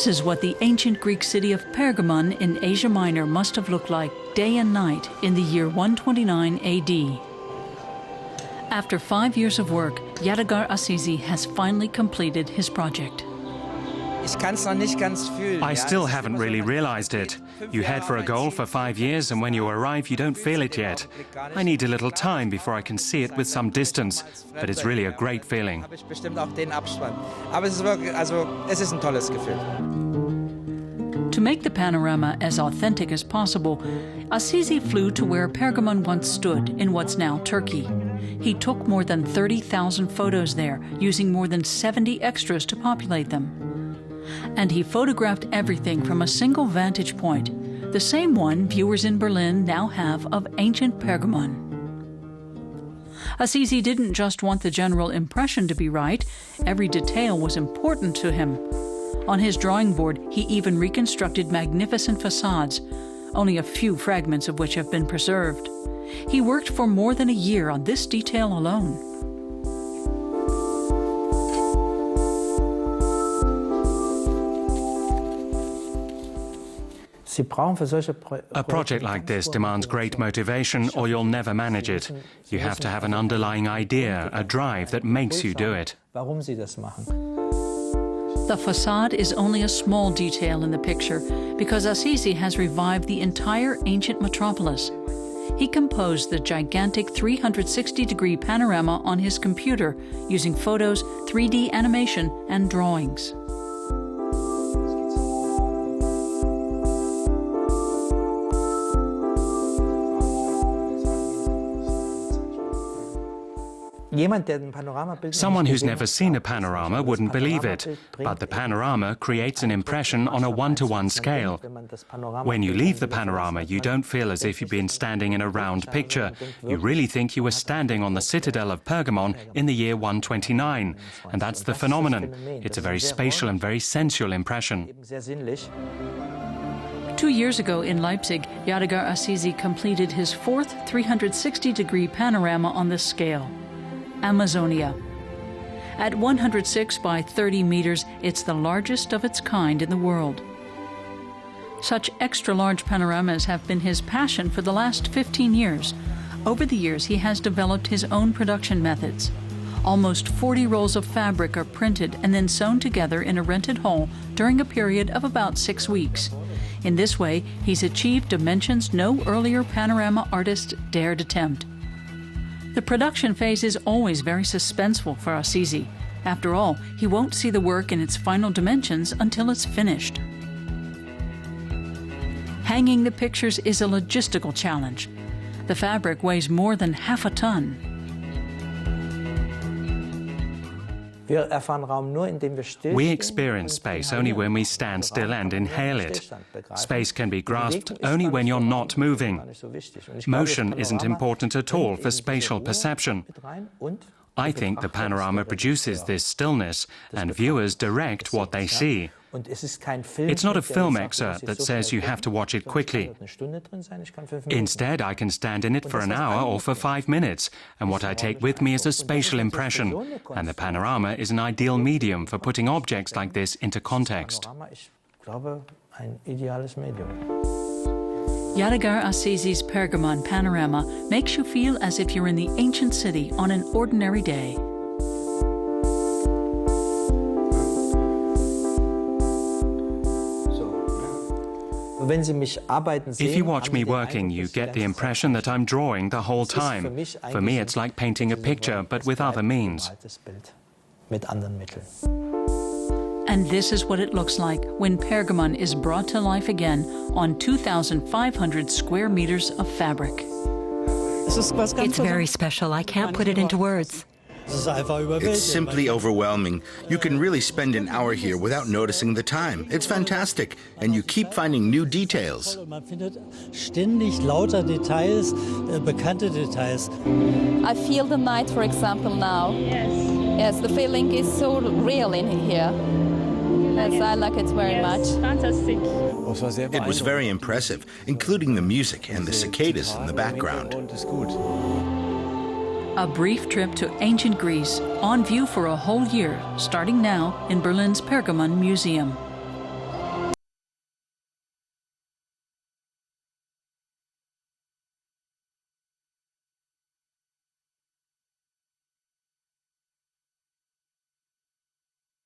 This is what the ancient Greek city of Pergamon in Asia Minor must have looked like day and night in the year 129 AD. After 5 years of work, Yadegar Asisi has finally completed his project. I still haven't really realized it. You head for a goal for 5 years, and when you arrive, you don't feel it yet. I need a little time before I can see it with some distance, but it's really a great feeling. To make the panorama as authentic as possible, Asisi flew to where Pergamon once stood in what's now Turkey. He took more than 30,000 photos there, using more than 70 extras to populate them. And he photographed everything from a single vantage point, the same one viewers in Berlin now have of ancient Pergamon. Asisi didn't just want the general impression to be right, every detail was important to him. On his drawing board, he even reconstructed magnificent facades, only a few fragments of which have been preserved. He worked for more than a year on this detail alone. A project like this demands great motivation, or you'll never manage it. You have to have an underlying idea, a drive that makes you do it. The facade is only a small detail in the picture because Asisi has revived the entire ancient metropolis. He composed the gigantic 360-degree panorama on his computer using photos, 3D animation, and drawings. Someone who's never seen a panorama wouldn't believe it, but the panorama creates an impression on a one-to-one scale. When you leave the panorama, you don't feel as if you've been standing in a round picture. You really think you were standing on the citadel of Pergamon in the year 129, and that's the phenomenon. It's a very spatial and very sensual impression. 2 years ago in Leipzig, Yadegar Asisi completed his fourth 360-degree panorama on this scale. Amazonia. At 106 by 30 meters, it's the largest of its kind in the world. Such extra-large panoramas have been his passion for the last 15 years. Over the years, he has developed his own production methods. Almost 40 rolls of fabric are printed and then sewn together in a rented hall during a period of about 6 weeks. In this way, he's achieved dimensions no earlier panorama artist dared attempt. The production phase is always very suspenseful for Asisi. After all, he won't see the work in its final dimensions until it's finished. Hanging the pictures is a logistical challenge. The fabric weighs more than half a ton. We experience space only when we stand still and inhale it. Space can be grasped only when you're not moving. Motion isn't important at all for spatial perception. I think the panorama produces this stillness, and viewers direct what they see. It's not a film excerpt that says you have to watch it quickly. Instead, I can stand in it for an hour or for 5 minutes, and what I take with me is a spatial impression, and the panorama is an ideal medium for putting objects like this into context. Yadegar Asisi's Pergamon panorama makes you feel as if you're in the ancient city on an ordinary day. If you watch me working, you get the impression that I'm drawing the whole time. For me, it's like painting a picture, but with other means. And this is what it looks like when Pergamon is brought to life again on 2,500 square meters of fabric. It's very special. I can't put it into words. It's simply overwhelming. You can really spend an hour here without noticing the time. It's fantastic, and you keep finding new details. I feel the night, for example, now. Yes, the feeling is so real in here. Yes, I like it very much. Fantastic. It was very impressive, including the music and the cicadas in the background. A brief trip to ancient Greece, on view for a whole year, starting now in Berlin's Pergamon Museum.